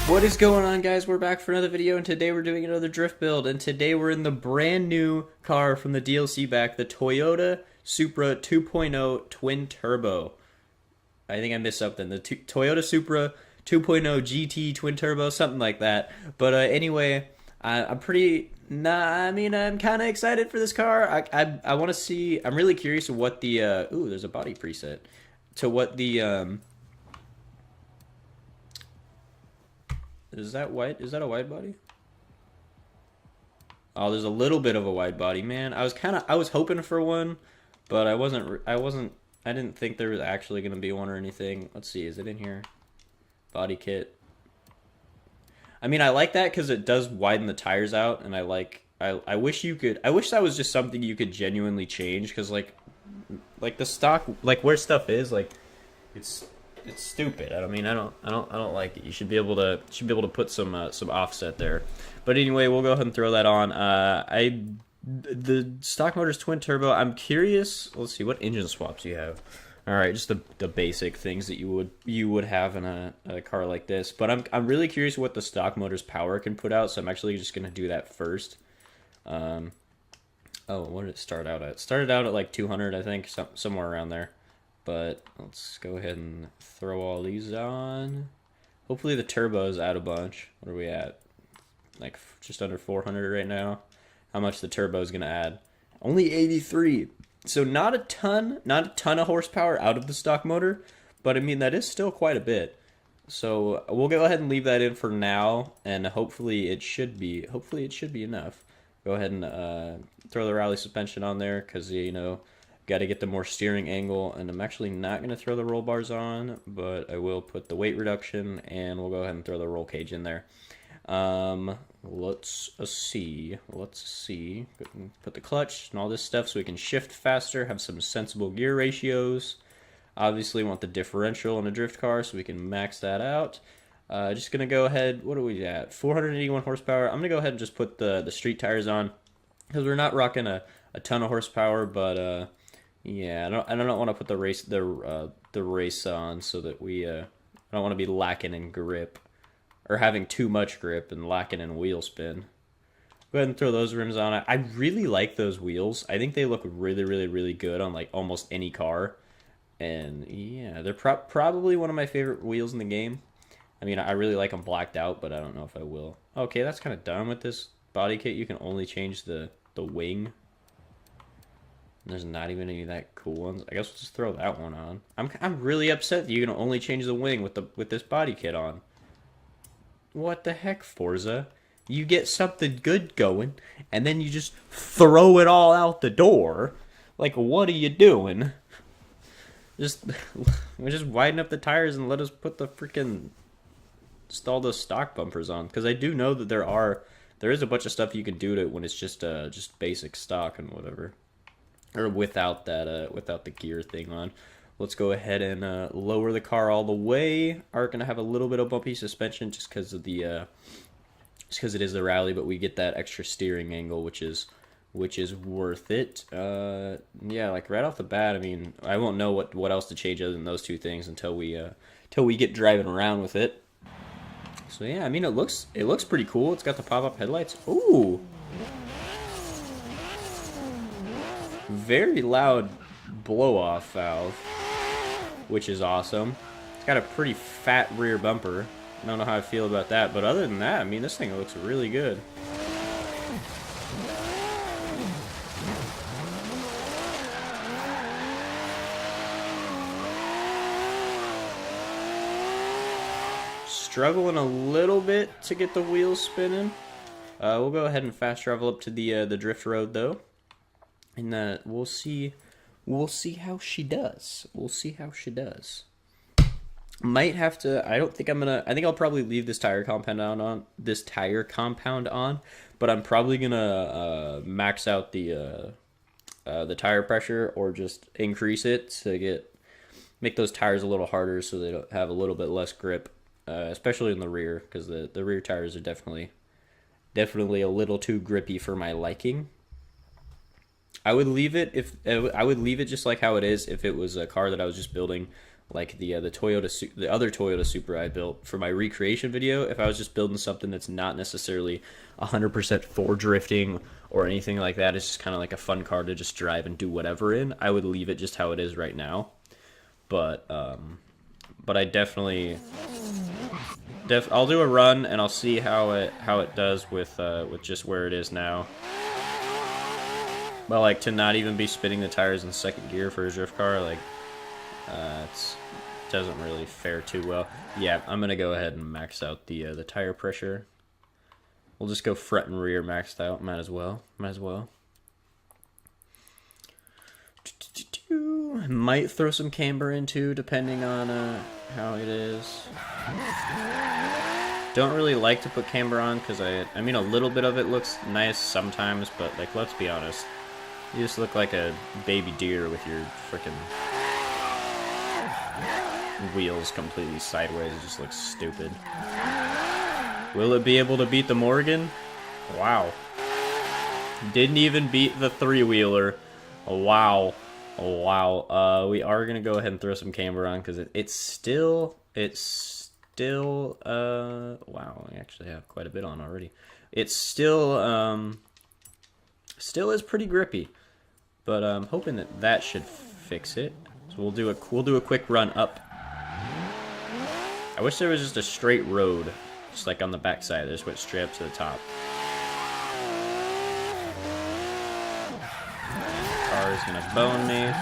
What is going on, guys? We're back for another video, and today we're doing another drift build, and today we're in the brand new car from the DLC back, the Toyota Supra 2.0 Twin Turbo. I think I missed something. The Toyota Supra 2.0 GT Twin Turbo, something like that. But anyway, I'm pretty... Nah, I mean, I'm kind of excited for this car. I want to see... I'm really curious what the... ooh, there's a body preset. To what the... Is that white? Is that a wide body? Oh, there's a little bit of a wide body, man. I was hoping for one, but I didn't think there was actually going to be one or anything. Let's see, is it in here? Body kit. I mean, I like that because it does widen the tires out, and I wish that was just something you could genuinely change, because like the stock, like where stuff is, like it's stupid. I don't like it. You should be able to put some offset there. But anyway, we'll go ahead and throw that on. The stock motor's twin turbo. I'm curious. Let's see what engine swaps you have. All right, just the basic things that you would have in a car like this. But I'm really curious what the stock motor's power can put out. So I'm actually just gonna do that first. Oh, what did it start out at? It started out at like 200, I think, somewhere around there. But let's go ahead and throw all these on. Hopefully the turbos add a bunch. What are we at? Like just under 400 right now. How much the turbo is gonna add? Only 83. So not a ton of horsepower out of the stock motor, but I mean that is still quite a bit. So we'll go ahead and leave that in for now, and hopefully it should be enough. Go ahead and throw the rally suspension on there, because got to get the more steering angle, and I'm actually not going to throw the roll bars on, but I will put the weight reduction, and we'll go ahead and throw the roll cage in there. Let's see. Put the clutch and all this stuff so we can shift faster, have some sensible gear ratios. Obviously want the differential in a drift car, so we can max that out. Just going to go ahead, what are we at? 481 horsepower. I'm going to go ahead and just put the street tires on, because we're not rocking a ton of horsepower, but yeah, I don't want to put the race on, so that I don't want to be lacking in grip, or having too much grip and lacking in wheel spin. Go ahead and throw those rims on. I really like those wheels. I think they look really, really, really good on like almost any car. And yeah, they're probably one of my favorite wheels in the game. I mean, I really like them blacked out, but I don't know if I will. Okay, that's kind of dumb with this body kit. You can only change the wing. There's not even any of that cool ones. I guess we'll just throw that one on. I'm really upset that you can only change the wing with this body kit on. What the heck, Forza? You get something good going, and then you just throw it all out the door. Like, what are you doing? Just widen up the tires and let us put the freaking install those stock bumpers on. Because I do know that there is a bunch of stuff you can do to it when it's just basic stock and whatever. Or without the gear thing on. Let's go ahead and lower the car all the way. Are gonna have a little bit of bumpy suspension just because of the just because it is the rally, but we get that extra steering angle, which is worth it. Yeah, like right off the bat, I mean, I won't know what else to change other than those two things until we get driving around with it. So yeah, I mean, it looks pretty cool. It's got the pop-up headlights. Ooh. Very loud blow-off valve, which is awesome. It's got a pretty fat rear bumper. I don't know how I feel about that, but other than that, I mean, this thing looks really good. Struggling a little bit to get the wheels spinning. We'll go ahead and fast travel up to the drift road, though. And we'll see how she does. Might have to. I think I'll probably leave this tire compound on. But I'm probably gonna max out the tire pressure, or just increase it to make those tires a little harder, so they don't have a little bit less grip, especially in the rear, because the rear tires are definitely a little too grippy for my liking. I would leave it just like how it is if it was a car that I was just building like the the other Toyota Supra I built for my recreation video. If I was just building something that's not necessarily 100% for drifting or anything like that, it's just kind of like a fun car to just drive and do whatever in, I would leave it just how it is right now. But I definitely I'll do a run and I'll see how it does with just where it is now. But like, to not even be spinning the tires in second gear for a drift car, like, it doesn't really fare too well. Yeah, I'm gonna go ahead and max out the tire pressure. We'll just go front and rear maxed out. Might as well. Might throw some camber in too, depending on how it is. Don't really like to put camber on because I mean, a little bit of it looks nice sometimes, but like, let's be honest, you just look like a baby deer with your freaking wheels completely sideways. It just looks stupid. Will it be able to beat the Morgan? Wow. Didn't even beat the three-wheeler. Wow. Wow. We are going to go ahead and throw some camber on because it's still, wow, I actually have quite a bit on already. It's still is pretty grippy, but I'm hoping that should fix it. So we'll do a quick run up. I wish there was just a straight road, just like on the backside. There's went straight up to the top. Car is gonna bone me.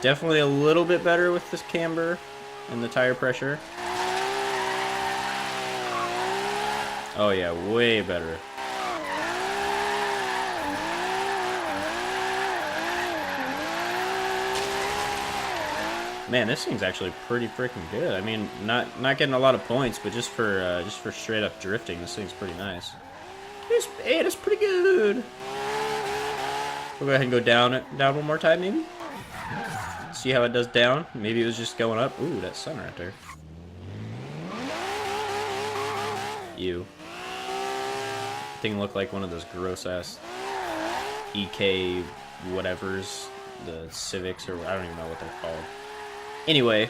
Definitely a little bit better with this camber and the tire pressure. Oh yeah, way better. Man, this thing's actually pretty freaking good. I mean, not getting a lot of points, but just for straight up drifting, this thing's pretty nice. It's pretty good. We'll go ahead and go down one more time, maybe. See how it does down. Maybe it was just going up. Ooh, that sun right there. Ew. Thing looked like one of those gross ass EK whatevers, the Civics, or I don't even know what they're called. Anyway,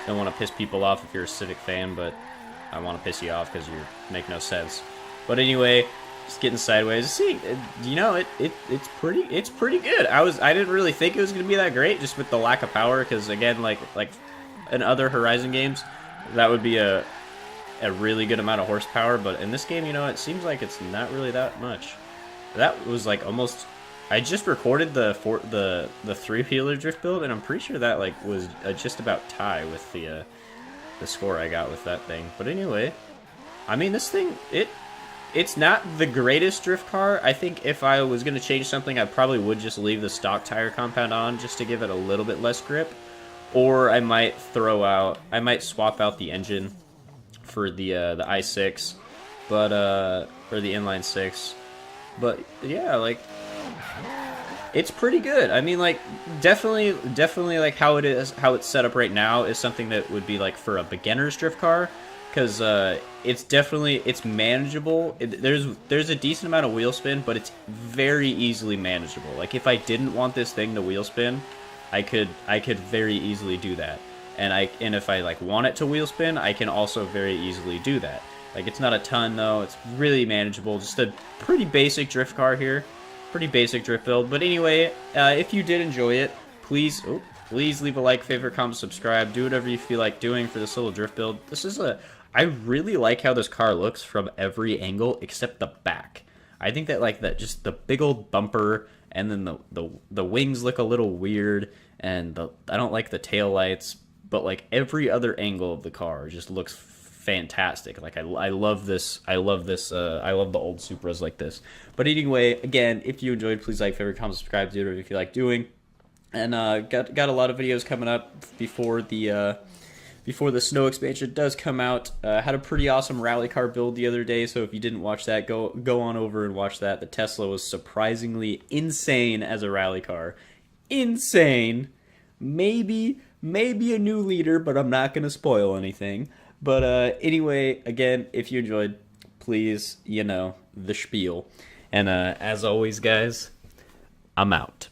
don't want to piss people off if you're a Civic fan, but I want to piss you off because you make no sense. But anyway, just getting sideways. See, you know, it's pretty good. I didn't really think it was gonna be that great, just with the lack of power. Because again, like in other Horizon games, that would be a really good amount of horsepower. But in this game, you know, it seems like it's not really that much. That was like almost. I just recorded the three-wheeler drift build, and I'm pretty sure that like was just about tie with the score I got with that thing. But anyway, I mean, this thing it's not the greatest drift car. I think if I was gonna change something, I probably would just leave the stock tire compound on just to give it a little bit less grip, or I might swap out the engine for the i6, but or the inline 6. But yeah, like. It's pretty good. I mean, like, definitely, like how it's set up right now is something that would be like for a beginner's drift car, because it's manageable. There's a decent amount of wheel spin, but it's very easily manageable. Like, if I didn't want this thing to wheel spin, I could very easily do that. And if I like want it to wheel spin, I can also very easily do that. Like, it's not a ton though. It's really manageable. Just a pretty basic drift car here. Pretty basic drift build. But anyway, if you did enjoy it, please leave a like, favorite, comment, subscribe. Do whatever you feel like doing for this little drift build. I really like how this car looks from every angle except the back. I think that just the big old bumper, and then the wings look a little weird, and I don't like the tail lights, but like every other angle of the car just looks fantastic. Like I love this. I love the old Supras like this. But anyway, again, if you enjoyed, please like, favorite, comment, subscribe, do whatever you feel like doing. And got a lot of videos coming up before the snow expansion does come out. Had a pretty awesome rally car build the other day, so if you didn't watch that, go on over and watch that. The Tesla was surprisingly insane as a rally car. Insane. Maybe a new leader, but I'm not gonna spoil anything. But anyway, again, if you enjoyed, please, the spiel. And as always, guys, I'm out.